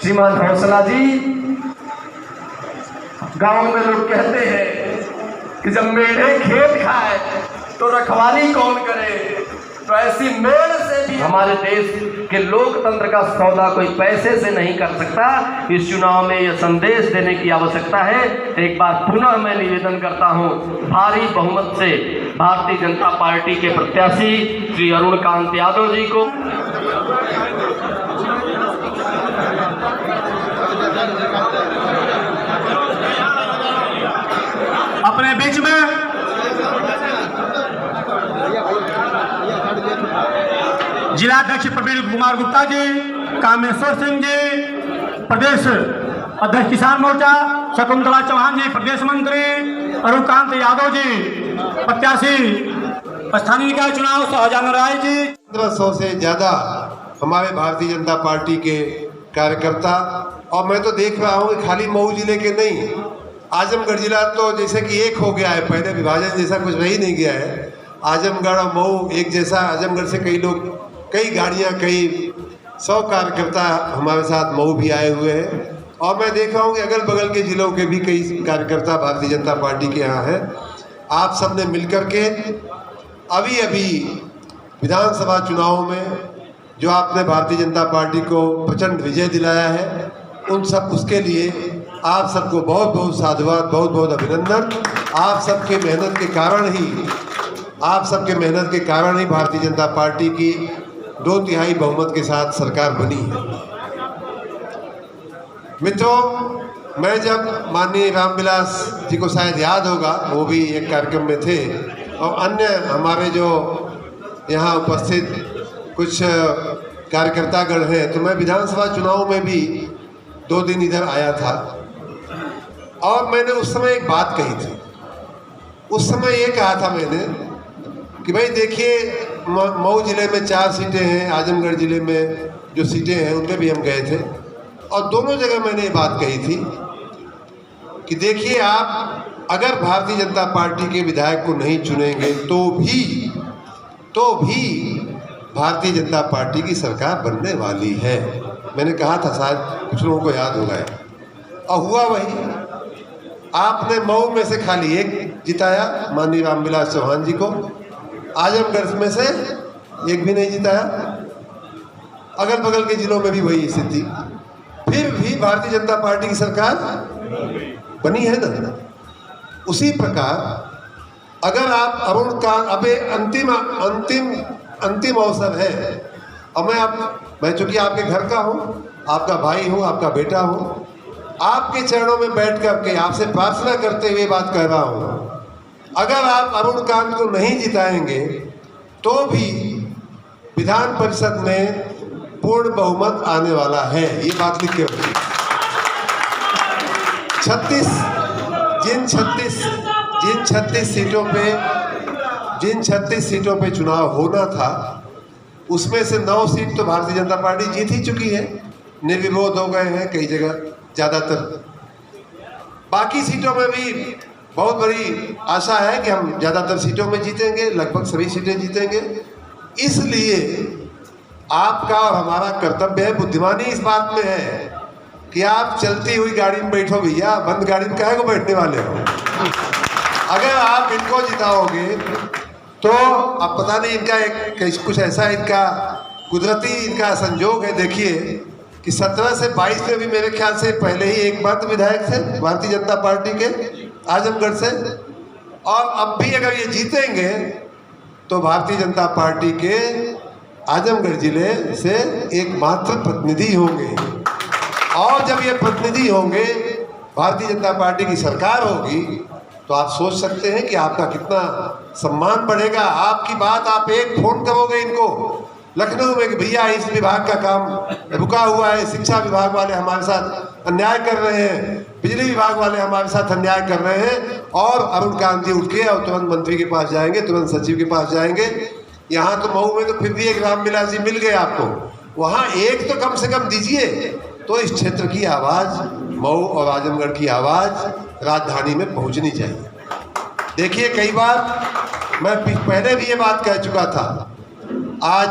श्रीमान हौसला जी, गांव में लोग कहते हैं कि जब मेढ़े खेत खाए तो रखवाली कौन करे, तो ऐसी मेढ़ से भी हमारे देश के लोकतंत्र का सौदा कोई पैसे से नहीं कर सकता। इस चुनाव में यह संदेश देने की आवश्यकता है। एक बार पुनः मैं निवेदन करता हूं, भारी बहुमत से भारतीय जनता पार्टी के प्रत्याशी श्री अरुण कांत यादव जी को अपने बीच में जिलाध्यक्ष प्रवीण कुमार गुप्ता जी, कामेश्वर सिंह जी, प्रदेश अध्यक्ष किसान मोर्चा शकुंतला चौहान जी, प्रदेश मंत्री अरुण कांत यादव जी, प्रत्याशी स्थानीय निकाय चुनाव शाहजहां राय जी। 1500 से ज़्यादा हमारे भारतीय जनता पार्टी के कार्यकर्ता, और मैं तो देख रहा हूँ कि खाली मऊ जिले के नहीं, आजमगढ़ जिला तो जैसे कि एक हो गया है, पहले विभाजन जैसा कुछ रह ही नहीं गया है। आजमगढ़ और मऊ एक जैसा, आजमगढ़ से कई लोग, कई गाड़ियाँ, कई 100 कार्यकर्ता हमारे साथ मऊ भी आए हुए हैं। और मैं देख रहा हूँ कि अगल बगल के ज़िलों के भी कई कार्यकर्ता भारतीय जनता पार्टी के यहाँ हैं। आप सब ने मिलकर के अभी अभी विधानसभा चुनाव में जो आपने भारतीय जनता पार्टी को प्रचंड विजय दिलाया है, उन सब उसके लिए आप सबको बहुत बहुत साधुवाद, बहुत बहुत अभिनंदन। आप सबके मेहनत के कारण ही भारतीय जनता पार्टी की 2/3 बहुमत के साथ सरकार बनी है। मित्रों, मैं जब माननीय रामविलास जी को शायद याद होगा, वो भी एक कार्यक्रम में थे, और अन्य हमारे जो यहाँ उपस्थित कुछ कार्यकर्तागण हैं, तो मैं विधानसभा चुनाव में भी 2 दिन इधर आया था और मैंने उस समय एक बात कही थी। उस समय ये कहा था मैंने कि भाई देखिए, मऊ जिले में 4 सीटें हैं, आजमगढ़ जिले में जो सीटें हैं उनमें भी हम गए थे, और दोनों जगह मैंने ये बात कही थी कि देखिए, आप अगर भारतीय जनता पार्टी के विधायक को नहीं चुनेंगे तो भी भारतीय जनता पार्टी की सरकार बनने वाली है। मैंने कहा था, शायद कुछ लोगों को याद होगा, और हुआ वही। आपने मऊ में से खाली एक जिताया, माननीय रामविलास चौहान जी को, आजमगढ़ में से एक भी नहीं जिताया, अगल बगल के जिलों में भी वही स्थिति। फिर भी भारतीय जनता पार्टी की सरकार बनी है ना। उसी प्रकार अगर आप अरुण कांत, अबे अंतिम अवसर है, और मैं चूंकि आपके घर का हूँ, आपका भाई हूँ, आपका बेटा हूँ, आपके चरणों में बैठ करके आपसे प्रार्थना करते हुए बात कर रहा हूँ, अगर आप अरुण कांत को नहीं जिताएंगे तो भी विधान परिषद में पूर्ण बहुमत आने वाला है। ये बात लिख के रखिए। जिन 36 सीटों पे चुनाव होना था, उसमें से 9 सीट तो भारतीय जनता पार्टी जीत ही चुकी है, निर्विरोध हो गए हैं कई जगह, ज़्यादातर। बाकी सीटों में भी बहुत बड़ी आशा है कि हम ज़्यादातर सीटों में जीतेंगे, लगभग सभी सीटें जीतेंगे। इसलिए आपका और हमारा कर्तव्य है, बुद्धिमानी इस बात में है कि आप चलती हुई गाड़ी में बैठो भैया, बंद गाड़ी में काहे को बैठने वाले हो। अगर आप इनको जिताओगे तो अब पता नहीं, इनका एक कुछ ऐसा इनका कुदरती इनका संजोग है। देखिए कि 17 से 22 में भी मेरे ख्याल से पहले ही एक बार तो विधायक थे भारतीय जनता पार्टी के आजमगढ़ से, और अब भी अगर ये जीतेंगे तो भारतीय जनता पार्टी के आजमगढ़ जिले से एकमात्र प्रतिनिधि होंगे। और जब ये प्रतिनिधि होंगे, भारतीय जनता पार्टी की सरकार होगी, तो आप सोच सकते हैं कि आपका कितना सम्मान बढ़ेगा। आपकी बात, आप एक फोन करोगे इनको लखनऊ में कि भैया इस विभाग का काम रुका हुआ है, शिक्षा विभाग वाले हमारे साथ अन्याय कर रहे हैं, बिजली विभाग वाले हमारे साथ अन्याय कर रहे हैं, और अरुण कांत जी उठ के और तुरंत मंत्री के पास जाएंगे, तुरंत सचिव के पास जाएंगे। यहाँ तो मऊ में तो फिर भी एक रामविलास जी मिल गए आपको, वहाँ एक तो कम से कम दीजिए, तो इस क्षेत्र की आवाज़, मऊ और आजमगढ़ की आवाज़ राजधानी में पहुँचनी चाहिए। देखिए, कई बार मैं पहले भी ये बात कह चुका था। आज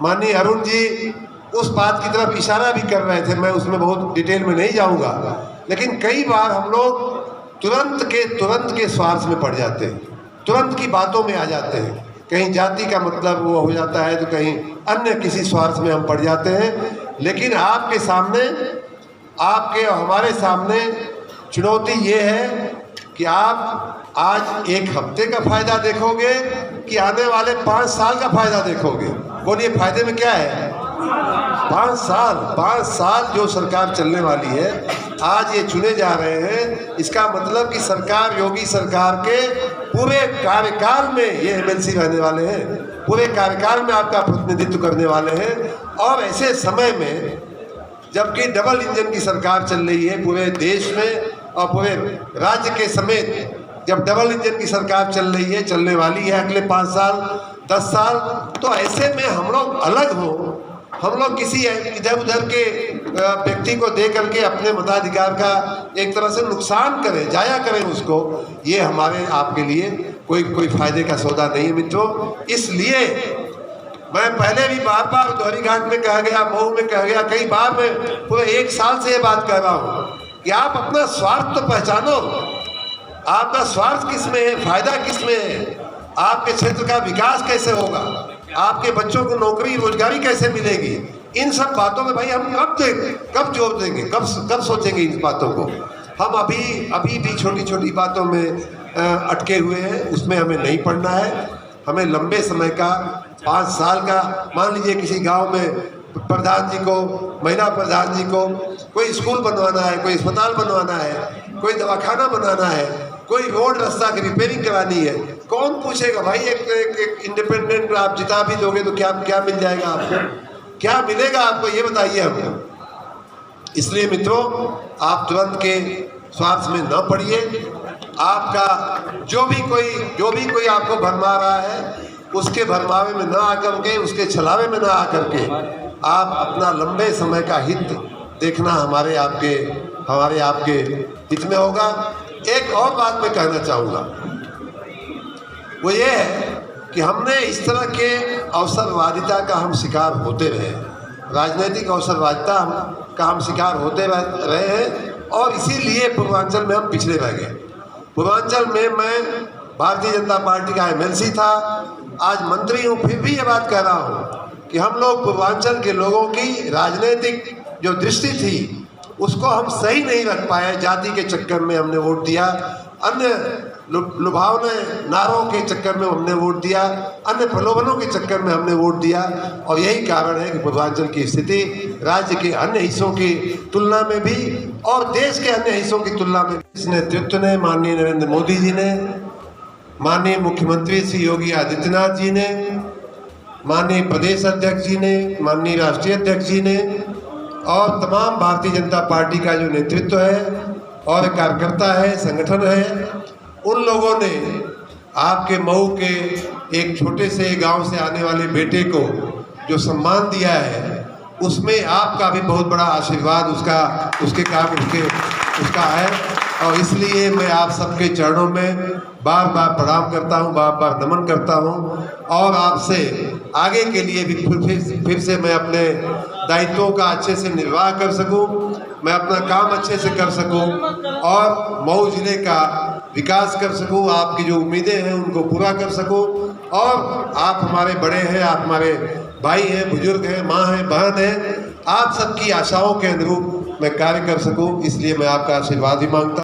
माननीय अरुण जी उस बात की तरफ इशारा भी कर रहे थे, मैं उसमें बहुत डिटेल में नहीं जाऊंगा। लेकिन कई बार हम लोग तुरंत के स्वार्थ में पड़ जाते हैं, तुरंत की बातों में आ जाते हैं। कहीं जाति का मतलब वो हो जाता है तो कहीं अन्य किसी स्वार्थ में हम पड़ जाते हैं। लेकिन आपके सामने, आपके और हमारे सामने चुनौती ये है कि आप आज एक हफ्ते का फायदा देखोगे कि आने वाले 5 साल का फायदा देखोगे। बोलिए फायदे में क्या है? 5 साल जो सरकार चलने वाली है, आज ये चुने जा रहे हैं। इसका मतलब कि सरकार, योगी सरकार के पूरे कार्यकाल में ये एमएलसी रहने वाले हैं, पूरे कार्यकाल में आपका प्रतिनिधित्व करने वाले हैं। और ऐसे समय में जबकि डबल इंजन की सरकार चल रही है पूरे देश में और पूरे राज्य के समेत, जब डबल इंजन की सरकार चल रही है, चलने वाली है अगले 5 साल 10 साल, तो ऐसे में हम लोग अलग हों, हम लोग किसी इधर उधर के व्यक्ति को दे करके अपने मताधिकार का एक तरह से नुकसान करें, जाया करें उसको, ये हमारे आपके लिए कोई फायदे का सौदा नहीं है मित्रों। इसलिए मैं पहले भी बार बार दोहरी घाट में कहा गया, मऊ में कहा गया, कई बार मैं पूरे 1 साल से ये बात कर रहा हूँ कि आप अपना स्वार्थ तो पहचानो। आपका स्वार्थ किस में है, फायदा किस में है, आपके क्षेत्र का विकास कैसे होगा, आपके बच्चों को नौकरी रोजगारी कैसे मिलेगी, इन सब बातों में भाई हम कब जोर देंगे, कब सोचेंगे इन बातों को। हम अभी भी छोटी छोटी बातों में अटके हुए हैं, उसमें हमें नहीं पड़ना है। हमें लंबे समय का, 5 साल का, मान लीजिए किसी गांव में प्रधान जी को, महिला प्रधान जी को कोई स्कूल बनवाना है, कोई अस्पताल बनवाना है, कोई दवाखाना बनाना है, कोई रोड रास्ता की रिपेयरिंग करानी है, कौन पूछेगा भाई? एक इंडिपेंडेंट आप जिता भी दोगे तो क्या मिल जाएगा आपको, क्या मिलेगा आपको, ये बताइए हमको। इसलिए मित्रों, आप तुरंत के स्वार्थ में न पड़िए। आपका जो भी कोई आपको भरमा रहा है, उसके भरमावे में न आकर के, उसके छलावे में न आकर के आप अपना लंबे समय का हित देखना हमारे आपके हित में होगा। एक और बात मैं कहना चाहूँगा, वो ये है कि हमने इस तरह के अवसरवादिता का हम शिकार होते रहे, राजनीतिक अवसरवादिता का हम शिकार होते रहे हैं, और इसीलिए पूर्वांचल में हम पिछड़े रह गए। पूर्वांचल में मैं भारतीय जनता पार्टी का एमएलसी था, आज मंत्री हूँ, फिर भी ये बात कह रहा हूँ कि हम लोग पूर्वांचल के लोगों की राजनीतिक जो दृष्टि थी उसको हम सही नहीं रख पाए। जाति के चक्कर में हमने वोट दिया, अन्य लुभावने नारों के चक्कर में हमने वोट दिया, अन्य प्रलोभनों के चक्कर में हमने वोट दिया, और यही कारण है कि पूर्वांचल की स्थिति राज्य के अन्य हिस्सों की तुलना में भी और देश के अन्य हिस्सों की तुलना में, इस नेतृत्व ने, माननीय नरेंद्र मोदी जी ने, माननीय मुख्यमंत्री श्री योगी आदित्यनाथ जी ने, माननीय प्रदेश अध्यक्ष जी ने, माननीय राष्ट्रीय अध्यक्ष जी ने, और तमाम भारतीय जनता पार्टी का जो नेतृत्व है और कार्यकर्ता है, संगठन है, उन लोगों ने आपके मऊ के एक छोटे से गांव से आने वाले बेटे को जो सम्मान दिया है, उसमें आपका भी बहुत बड़ा आशीर्वाद उसका है। और इसलिए मैं आप सबके चरणों में बार बार प्रणाम करता हूं, बार बार नमन करता हूं, और आपसे आगे के लिए भी फिर से मैं अपने दायित्वों का अच्छे से निर्वाह कर सकूं, मैं अपना काम अच्छे से कर सकूं और मऊ जिले का विकास कर सकूं, आपकी जो उम्मीदें हैं उनको पूरा कर सकूं, और आप हमारे बड़े हैं, आप हमारे भाई हैं, बुजुर्ग हैं, माँ हैं, बहन हैं, आप सबकी आशाओं के अनुरूप मैं कार्य कर सकूं। इसलिए मैं आपका आशीर्वाद भी मांगता हूं।